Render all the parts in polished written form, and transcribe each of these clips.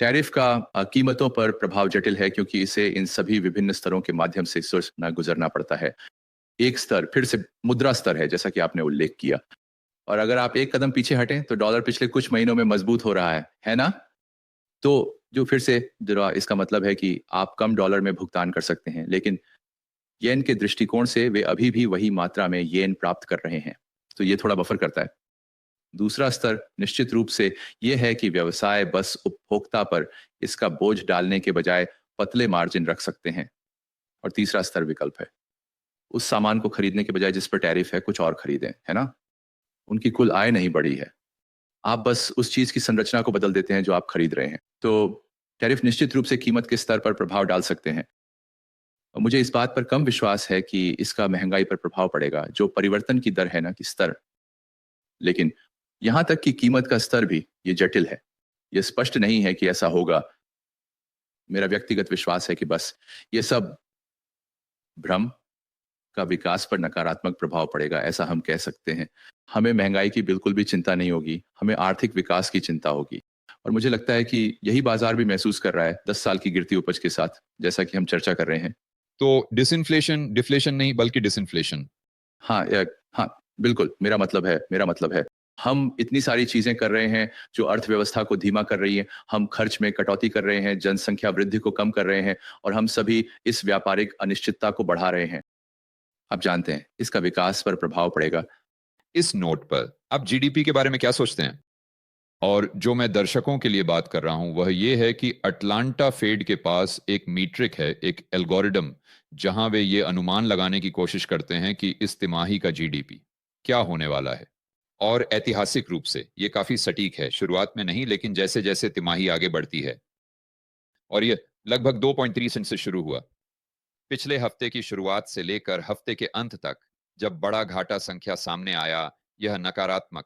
Tariff का कीमतों पर प्रभाव जटिल है क्योंकि इसे इन सभी विभिन्न स्तरों के माध्यम से सोचना गुजरना पड़ता है। एक स्तर फिर से मुद्रा स्तर है, जैसा कि आपने उल्लेख किया। और अगर आप एक कदम पीछे हटें तो डॉलर पिछले कुछ महीनों में मजबूत हो रहा है ना? तो जो फिर से जरा इसका मतलब है कि आप कम डॉलर में भुगतान कर सकते हैं, लेकिन येन के दृष्टिकोण से वे अभी भी वही मात्रा में येन प्राप्त कर रहे हैं। तो ये थोड़ा बफर करता है। दूसरा स्तर निश्चित रूप से यह है कि व्यवसाय बस उपभोक्ता पर इसका बोझ डालने के बजाय पतले मार्जिन रख सकते हैं। और तीसरा स्तर विकल्प है, उस सामान को खरीदने के बजाय जिस पर टैरिफ है कुछ और खरीदें, है ना? उनकी कुल आय नहीं बढ़ी है, आप बस उस चीज की संरचना को बदल देते हैं जो आप खरीद रहे हैं। तो टैरिफ निश्चित रूप से कीमत के स्तर पर प्रभाव डाल सकते हैं। और मुझे इस बात पर कम विश्वास है कि इसका महंगाई पर प्रभाव पड़ेगा, जो परिवर्तन की दर है ना कि स्तर। लेकिन यहां तक कि कीमत का स्तर भी ये जटिल है, ये स्पष्ट नहीं है कि ऐसा होगा। मेरा व्यक्तिगत विश्वास है कि बस ये सब भ्रम का विकास पर नकारात्मक प्रभाव पड़ेगा, ऐसा हम कह सकते हैं। हमें महंगाई की बिल्कुल भी चिंता नहीं होगी, हमें आर्थिक विकास की चिंता होगी। और मुझे लगता है कि यही बाजार भी महसूस कर रहा है 10 साल की गिरती उपज के साथ, जैसा कि हम चर्चा कर रहे हैं। तो डिसइन्फ्लेशन, डिफ्लेशन नहीं बल्कि डिसइन्फ्लेशन। हाँ, हाँ, बिल्कुल, मेरा मतलब है, हम इतनी सारी चीज़ें कर रहे हैं जो अर्थव्यवस्था को धीमा कर रही हैं, हम खर्च में कटौती कर रहे हैं, जनसंख्या वृद्धि को कम कर रहे हैं और हम सभी इस व्यापारिक अनिश्चितता को बढ़ा रहे हैं। आप जानते हैं, इसका विकास पर प्रभाव पड़ेगा। इस नोट पर आप जीडीपी के बारे में क्या सोचते हैं? और जो मैं दर्शकों के लिए बात कर रहा हूं वह यह है कि अटलांटा फेड के पास एक मीट्रिक है, एक एल्गोरिदम, जहां वे ये अनुमान लगाने की कोशिश करते हैं कि इस तिमाही का जीडीपी क्या होने वाला है। और ऐतिहासिक रूप से ये काफी सटीक है, शुरुआत में नहीं लेकिन जैसे जैसे तिमाही आगे बढ़ती है। और ये लगभग 2.3 से शुरू हुआ। पिछले हफ्ते की शुरुआत से लेकर हफ्ते के अंत तक जब बड़ा घाटा संख्या सामने आया, यह नकारात्मक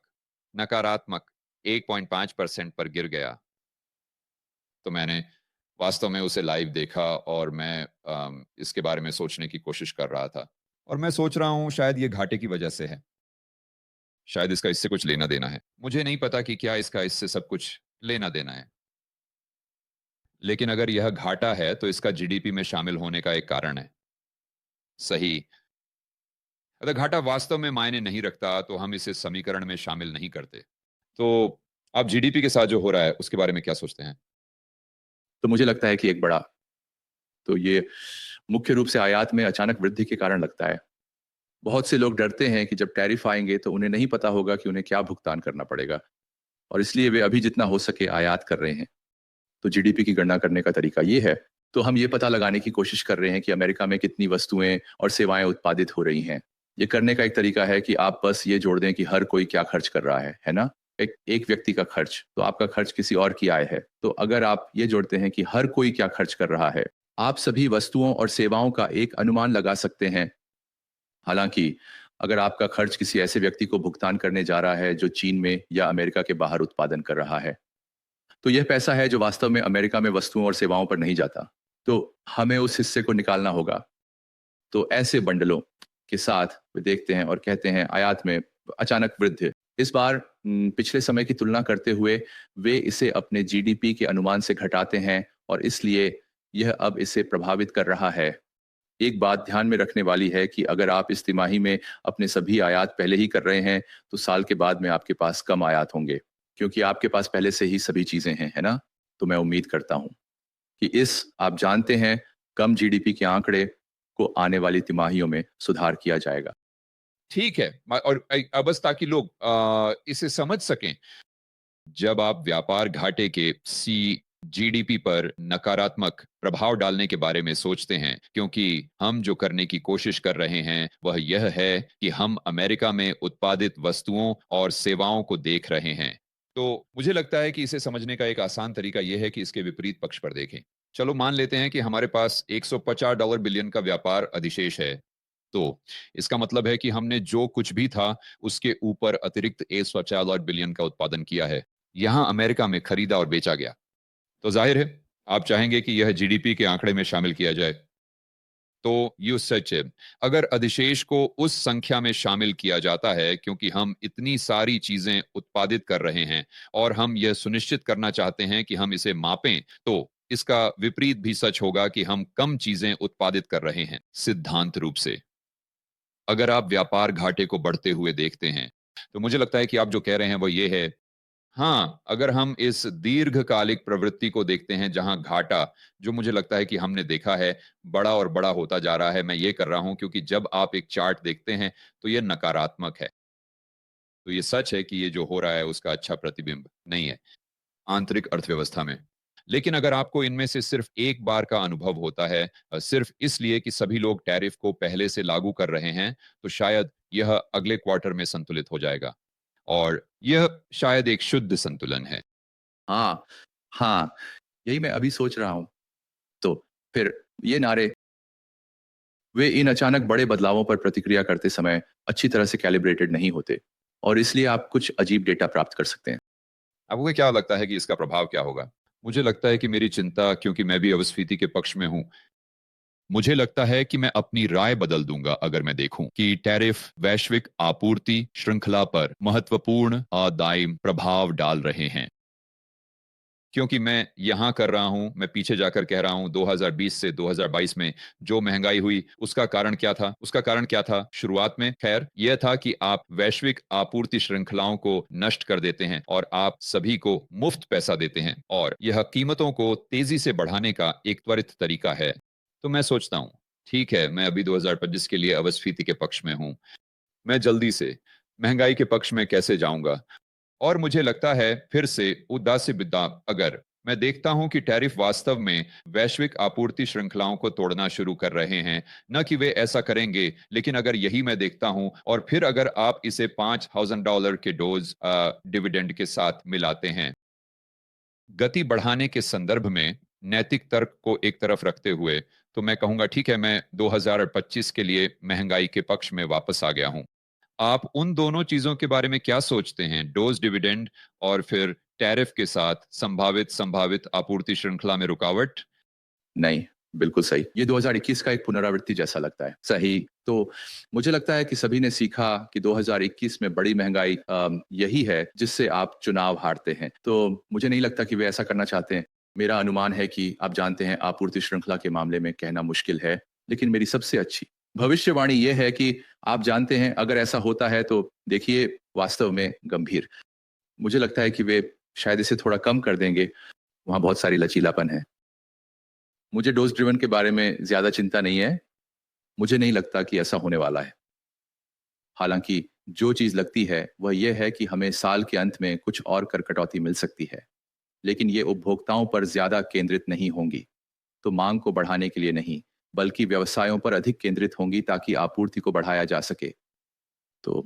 नकारात्मक 1.5% पर गिर गया। तो मैंने वास्तव में उसे लाइव देखा और मैं इसके बारे में सोचने की कोशिश कर रहा था। और मैं सोच रहा हूं शायद ये घाटे की वजह से है, शायद इसका इससे कुछ लेना देना है। मुझे नहीं पता कि क्या इसका इससे सब कुछ लेना देना है, लेकिन अगर यह घाटा है तो इसका जीडीपी में शामिल होने का एक कारण है। सही। अगर घाटा वास्तव में मायने नहीं रखता तो हम इसे समीकरण में शामिल नहीं करते। तो आप जीडीपी के साथ जो हो रहा है उसके बारे में क्या सोचते हैं? तो मुझे लगता है कि एक बड़ा तो ये मुख्य रूप से आयात में अचानक वृद्धि के कारण लगता है। बहुत से लोग डरते हैं कि जब टैरिफ आएंगे तो उन्हें नहीं पता होगा कि उन्हें क्या भुगतान करना पड़ेगा, और इसलिए वे अभी जितना हो सके आयात कर रहे हैं। तो जीडीपी की गणना करने का तरीका ये है। तो हम ये पता लगाने की कोशिश कर रहे हैं कि अमेरिका में कितनी वस्तुएं और सेवाएं उत्पादित हो रही हैं। ये करने का एक तरीका है कि आप बस ये जोड़ दें कि हर कोई क्या खर्च कर रहा है ना? एक एक व्यक्ति का खर्च, तो आपका खर्च किसी और की आय है। तो अगर आप ये जोड़ते हैं कि हर कोई क्या खर्च कर रहा है, आप सभी वस्तुओं और सेवाओं का एक अनुमान लगा सकते हैं। हालांकि अगर आपका खर्च किसी ऐसे व्यक्ति को भुगतान करने जा रहा है जो चीन में या अमेरिका के बाहर उत्पादन कर रहा है, तो यह पैसा है जो वास्तव में अमेरिका में वस्तुओं और सेवाओं पर नहीं जाता। तो हमें उस हिस्से को निकालना होगा। तो ऐसे बंडलों के साथ वे देखते हैं और कहते हैं आयात में अचानक वृद्धि। इस बार पिछले समय की तुलना करते हुए वे इसे अपने जीडीपी के अनुमान से घटाते हैं और इसलिए यह अब इसे प्रभावित कर रहा है। एक बात ध्यान में रखने वाली है कि अगर आप इस तिमाही में अपने सभी आयात पहले ही कर रहे हैं तो साल के बाद में आपके पास कम आयात होंगे, क्योंकि आपके पास पहले से ही सभी चीजें हैं, है ना? तो मैं उम्मीद करता हूं कि इस आप जानते हैं कम जीडीपी के आंकड़े को आने वाली तिमाहियों में सुधार किया जाएगा। ठीक है। और बस ताकि लोग इसे समझ सकें, जब आप व्यापार घाटे के सी जीडीपी पर नकारात्मक प्रभाव डालने के बारे में सोचते हैं, क्योंकि हम जो करने की कोशिश कर रहे हैं वह यह है कि हम अमेरिका में उत्पादित वस्तुओं और सेवाओं को देख रहे हैं। तो मुझे लगता है कि इसे समझने का एक आसान तरीका यह है कि इसके विपरीत पक्ष पर देखें। चलो मान लेते हैं कि हमारे पास $150 बिलियन का व्यापार अधिशेष है। तो इसका मतलब है कि हमने जो कुछ भी था उसके ऊपर अतिरिक्त $150 बिलियन का उत्पादन किया है, यहां अमेरिका में खरीदा और बेचा गया। तो जाहिर है आप चाहेंगे कि यह जीडीपी के आंकड़े में शामिल किया जाए। तो ये सच है। अगर अधिशेष को उस संख्या में शामिल किया जाता है, क्योंकि हम इतनी सारी चीजें उत्पादित कर रहे हैं और हम यह सुनिश्चित करना चाहते हैं कि हम इसे मापें, तो इसका विपरीत भी सच होगा कि हम कम चीजें उत्पादित कर रहे हैं। सिद्धांत रूप से अगर आप व्यापार घाटे को बढ़ते हुए देखते हैं, तो मुझे लगता है कि आप जो कह रहे हैं वो ये है, हाँ, अगर हम इस दीर्घकालिक प्रवृत्ति को देखते हैं जहां घाटा, जो मुझे लगता है कि हमने देखा है, बड़ा और बड़ा होता जा रहा है। मैं ये कर रहा हूं क्योंकि जब आप एक चार्ट देखते हैं तो ये नकारात्मक है। तो ये सच है कि ये जो हो रहा है उसका अच्छा प्रतिबिंब नहीं है आंतरिक अर्थव्यवस्था में। लेकिन अगर आपको इनमें से सिर्फ एक बार का अनुभव होता है, सिर्फ इसलिए कि सभी लोग टैरिफ को पहले से लागू कर रहे हैं, तो शायद यह अगले क्वार्टर में संतुलित हो जाएगा। और यह शायद एक शुद्ध संतुलन है। हाँ, हाँ, यही मैं अभी सोच रहा हूँ। तो फिर ये नारे, वे इन अचानक बड़े बदलावों पर प्रतिक्रिया करते समय अच्छी तरह से कैलिब्रेटेड नहीं होते और इसलिए आप कुछ अजीब डेटा प्राप्त कर सकते हैं। आपको क्या लगता है कि इसका प्रभाव क्या होगा? मुझे लगता है कि मेरी चिंता, क्योंकि मैं भी अवस्फीति के पक्ष में हूं, मुझे लगता है कि मैं अपनी राय बदल दूंगा अगर मैं देखूं कि टैरिफ वैश्विक आपूर्ति श्रृंखला पर महत्वपूर्ण अदायम प्रभाव डाल रहे हैं। क्योंकि मैं यहां कर रहा हूं, मैं पीछे जाकर कह रहा हूं 2020 से 2022 में जो महंगाई हुई उसका कारण क्या था? उसका कारण क्या था? शुरुआत में खैर यह था कि आप वैश्विक आपूर्ति श्रृंखलाओं को नष्ट कर देते हैं और आप सभी को मुफ्त पैसा देते हैं, और यह कीमतों को तेजी से बढ़ाने का एक त्वरित तरीका है। तो मैं सोचता हूं, ठीक है, मैं अभी 2025 के लिए अवस्फीति के पक्ष में हूं, मैं जल्दी से महंगाई के पक्ष में कैसे जाऊंगा? और मुझे लगता है फिर से उदासी बिदा, अगर मैं देखता हूं कि टैरिफ वास्तव में वैश्विक आपूर्ति श्रृंखलाओं को तोड़ना शुरू कर रहे हैं, न कि वे ऐसा करेंगे, लेकिन अगर यही मैं देखता हूं और फिर अगर आप इसे $5,000 के डोज डिविडेंड के साथ मिलाते हैं, गति बढ़ाने के संदर्भ में नैतिक तर्क को एक तरफ रखते हुए, तो मैं कहूंगा ठीक है, मैं 2025 के लिए महंगाई के पक्ष में वापस आ गया हूं। आप उन दोनों चीजों के बारे में क्या सोचते हैं? डोज डिविडेंड और फिर टैरिफ के साथ संभावित संभावित आपूर्ति श्रृंखला में रुकावट? नहीं, बिल्कुल सही। ये 2021 का एक पुनरावृत्ति जैसा लगता है। सही। तो मुझे लगता है कि सभी ने सीखा कि 2021 में बड़ी महँगाई यही है जिससे आप चुनाव हारते हैं। तो मुझे नहीं लगता कि वे ऐसा करना चाहते हैं। मेरा अनुमान है कि आप जानते हैं आपूर्ति श्रृंखला के मामले में कहना मुश्किल है, लेकिन मेरी सबसे अच्छी भविष्यवाणी ये है कि आप जानते हैं अगर ऐसा होता है तो देखिए वास्तव में गंभीर। मुझे लगता है कि वे शायद इसे थोड़ा कम कर देंगे, वहाँ बहुत सारी लचीलापन है। मुझे डोज़ ड्रिवन के बारे में ज़्यादा चिंता नहीं है। मुझे नहीं लगता कि ऐसा होने वाला है। हालाँकि जो चीज़ लगती है, वह ये है कि हमें साल के अंत में कुछ और कर कटौती मिल सकती है, लेकिन ये उपभोक्ताओं पर ज़्यादा केंद्रित नहीं होंगी। तो माँग को बढ़ाने के लिए नहीं, बल्कि व्यवसायों पर अधिक केंद्रित होंगी ताकि आपूर्ति को बढ़ाया जा सके। तो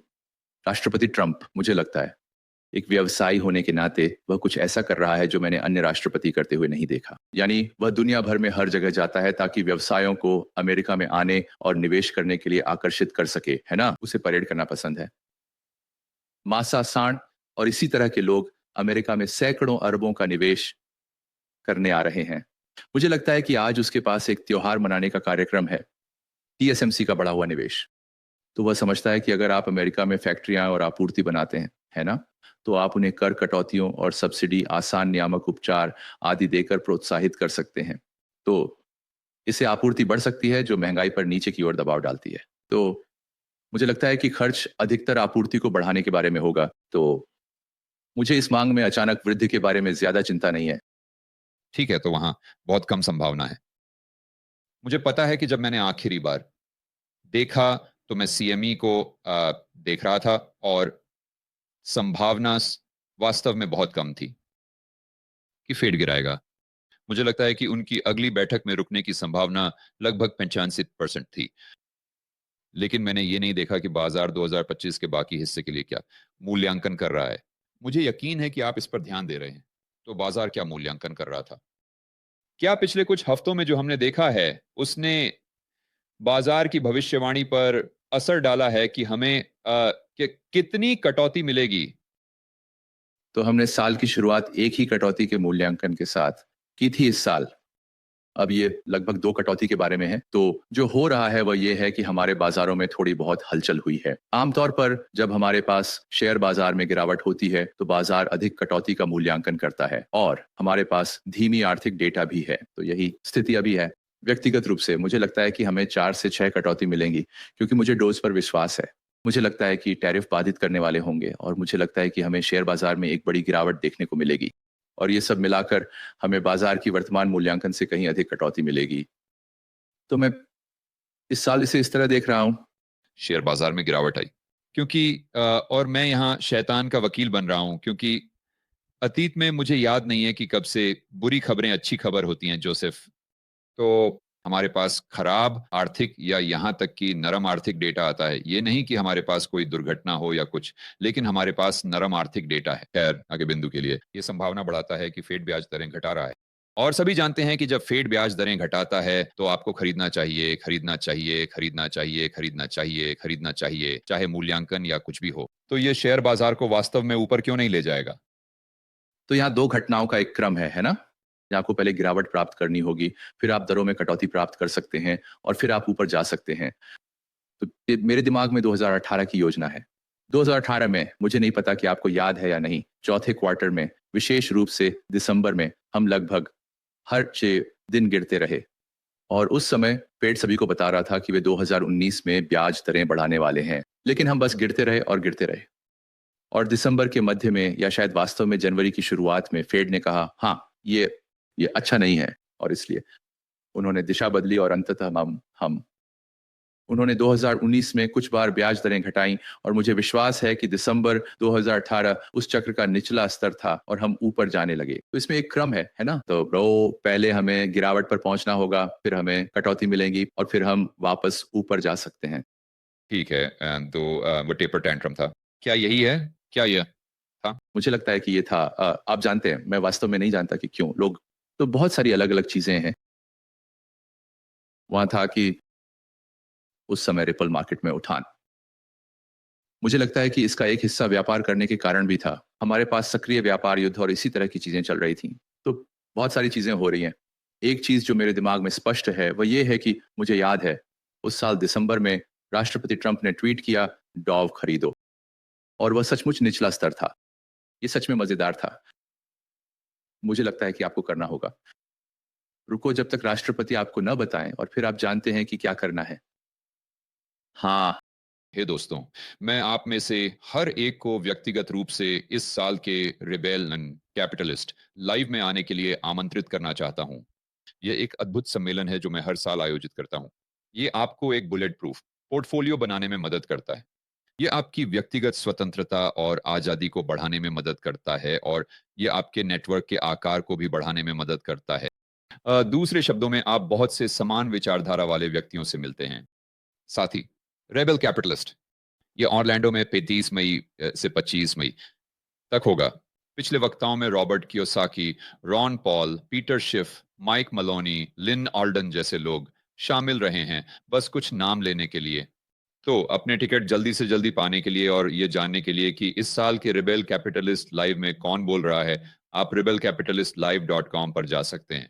राष्ट्रपति ट्रंप, मुझे लगता है, एक व्यवसायी होने के नाते वह कुछ ऐसा कर रहा है जो मैंने अन्य राष्ट्रपति करते हुए नहीं देखा। यानी वह दुनिया भर में हर जगह जाता है ताकि व्यवसायों को अमेरिका में आने और निवेश करने के लिए आकर्षित कर सके, है ना? उसे परेड करना पसंद है। मासा सांड और इसी तरह के लोग अमेरिका में सैकड़ों अरबों का निवेश करने आ रहे हैं। मुझे लगता है कि आज उसके पास एक त्योहार मनाने का कार्यक्रम है, टीएसएमसी का बढ़ा हुआ निवेश। तो वह समझता है कि अगर आप अमेरिका में फैक्ट्रियां और आपूर्ति बनाते हैं, है ना? तो आप उन्हें कर कटौतियों और सब्सिडी, आसान नियामक उपचार आदि देकर प्रोत्साहित कर सकते हैं। तो इससे आपूर्ति बढ़ सकती है जो महंगाई पर नीचे की ओर दबाव डालती है। तो मुझे लगता है कि खर्च अधिकतर आपूर्ति को बढ़ाने के बारे में होगा। तो मुझे इस मांग में अचानक वृद्धि के बारे में ज्यादा चिंता नहीं है। ठीक है, तो वहां बहुत कम संभावना है। मुझे पता है कि जब मैंने आखिरी बार देखा तो मैं सीएमई को देख रहा था, और संभावना वास्तव में बहुत कम थी कि फेड गिराएगा। मुझे लगता है कि उनकी अगली बैठक में रुकने की संभावना लगभग 85% थी। लेकिन मैंने ये नहीं देखा कि बाजार 2025 के बाकी हिस्से के लिए क्या मूल्यांकन कर रहा है। मुझे यकीन है कि आप इस पर ध्यान दे रहे हैं। तो बाजार क्या मूल्यांकन कर रहा था? क्या पिछले कुछ हफ्तों में जो हमने देखा है, उसने बाजार की भविष्यवाणी पर असर डाला है कि हमें कितनी कटौती मिलेगी? तो हमने साल की शुरुआत एक ही कटौती के मूल्यांकन के साथ की थी इस साल। अब ये लगभग 2 कटौती के बारे में है। तो जो हो रहा है वह ये है कि हमारे बाजारों में थोड़ी बहुत हलचल हुई है। आमतौर पर जब हमारे पास शेयर बाजार में गिरावट होती है तो बाजार अधिक कटौती का मूल्यांकन करता है और हमारे पास धीमी आर्थिक डेटा भी है। तो यही स्थिति अभी है। व्यक्तिगत रूप से मुझे लगता है कि हमें 4 से 6 कटौती मिलेंगी, क्योंकि मुझे डोज पर विश्वास है। मुझे लगता है कि टैरिफ बाधित करने वाले होंगे और मुझे लगता है कि हमें शेयर बाजार में एक बड़ी गिरावट देखने को मिलेगी और ये सब मिलाकर हमें बाजार की वर्तमान मूल्यांकन से कहीं अधिक कटौती मिलेगी। तो मैं इस साल इसे इस तरह देख रहा हूँ। शेयर बाजार में गिरावट आई क्योंकि और मैं यहाँ शैतान का वकील बन रहा हूँ क्योंकि अतीत में मुझे याद नहीं है कि कब से बुरी खबरें अच्छी खबर होती हैं जोसेफ। तो हमारे पास खराब आर्थिक या यहाँ तक कि नरम आर्थिक डेटा आता है। ये नहीं कि हमारे पास कोई दुर्घटना हो या कुछ, लेकिन हमारे पास नरम आर्थिक डेटा है। खैर, आगे बिंदु के लिए ये संभावना बढ़ाता है कि फेड ब्याज दरें घटा रहा है और सभी जानते हैं कि जब फेड ब्याज दरें घटाता है तो आपको खरीदना चाहिए, खरीदना चाहिए, खरीदना चाहिए, खरीदना चाहिए, खरीदना चाहिए, चाहे मूल्यांकन या कुछ भी हो। तो ये शेयर बाजार को वास्तव में ऊपर क्यों नहीं ले जाएगा? तो यहाँ 2 घटनाओं का एक क्रम है ना? आपको पहले गिरावट प्राप्त करनी होगी, फिर आप दरों में कटौती प्राप्त कर सकते हैं और फिर आप ऊपर जा सकते हैं। तो ये मेरे दिमाग में 2018 की योजना है। 2018 में मुझे नहीं पता कि आपको याद है या नहीं, चौथे क्वार्टर में विशेष रूप से दिसंबर में हम लगभग हर 6 दिन गिरते रहे और उस समय फेड सभी को बता रहा था कि वे 2019 में ब्याज दरें बढ़ाने वाले हैं। लेकिन हम बस गिरते रहे और गिरते रहे और दिसंबर के मध्य में या शायद वास्तव में जनवरी की शुरुआत में फेड ने कहा, हाँ, ये अच्छा नहीं है और इसलिए उन्होंने दिशा बदली और अंततः हम उन्होंने 2019 में कुछ बार ब्याज दरें घटाई और मुझे विश्वास है कि दिसंबर 2018 उस चक्र का निचला स्तर था और हम ऊपर जाने लगे। तो इसमें एक क्रम है ना? तो ब्रो, पहले हमें गिरावट पर पहुंचना होगा, फिर हमें कटौती मिलेगी और फिर हम वापस ऊपर जा सकते हैं। ठीक है। तो वो टेपर टैंट्रम था, क्या यही है? क्या यह था? मुझे लगता है कि ये था। आप जानते हैं, मैं वास्तव में नहीं जानता कि क्यों लोग, तो बहुत सारी अलग-अलग चीजें हैं। वहाँ था कि उस समय रिपल मार्केट में उठान। मुझे लगता है कि इसका एक हिस्सा व्यापार करने के कारण भी था। हमारे पास सक्रिय व्यापार युद्ध और इसी तरह की चीजें चल रही थी। तो बहुत सारी चीजें हो रही हैं। एक चीज जो मेरे दिमाग में स्पष्ट है वह ये है कि मुझे याद है उस साल दिसंबर में राष्ट्रपति ट्रंप ने ट्वीट किया, डॉव खरीदो, और वह सचमुच निचला स्तर था। ये सच में मजेदार था। मुझे लगता है कि आपको करना होगा। रुको जब तक राष्ट्रपति आपको न बताएं और फिर आप जानते हैं कि क्या करना है। हाँ। हे दोस्तों, मैं आप में से हर एक को व्यक्तिगत रूप से इस साल के रिबेल एंड कैपिटलिस्ट लाइव में आने के लिए आमंत्रित करना चाहता हूं। यह एक अद्भुत सम्मेलन है जो मैं हर साल आयोजित करता हूं। ये आपको एक बुलेट प्रूफ पोर्टफोलियो बनाने में मदद करता है। ये आपकी व्यक्तिगत स्वतंत्रता और आजादी को बढ़ाने में मदद करता है और ये आपके नेटवर्क के आकार को भी बढ़ाने में मदद करता है। दूसरे शब्दों में, आप बहुत से समान विचारधारा वाले व्यक्तियों से मिलते हैं। साथ ही रेबल कैपिटलिस्ट ये ऑरलैंडो में 35 मई से 25 मई तक होगा। पिछले वक्ताओं में Robert Kiyosaki, Ron Paul, Peter Schiff, Mike Maloney, Lyn Alden जैसे लोग शामिल रहे हैं, बस कुछ नाम लेने के लिए। तो अपने टिकट जल्दी से जल्दी पाने के लिए और ये जानने के लिए कि इस साल के रिबेल कैपिटलिस्ट लाइव में कौन बोल रहा है, आप rebelcapitalistlive.com पर जा सकते हैं।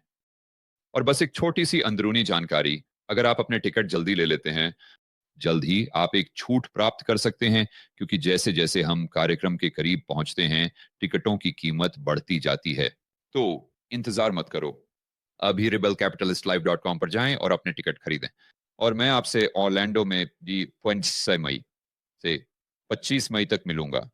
और बस एक छोटी सी अंदरूनी जानकारी, अगर आप अपने टिकट जल्दी ले लेते हैं, जल्द ही आप एक छूट प्राप्त कर सकते हैं, क्योंकि जैसे जैसे हम कार्यक्रम के करीब पहुंचते हैं टिकटों की कीमत बढ़ती जाती है। तो इंतजार मत करो, अभी rebelcapitalistlive.com पर जाएं और अपने टिकट खरीदें। और मैं आपसे ऑरलैंडो में भी 25 मई से 25 मई तक मिलूंगा।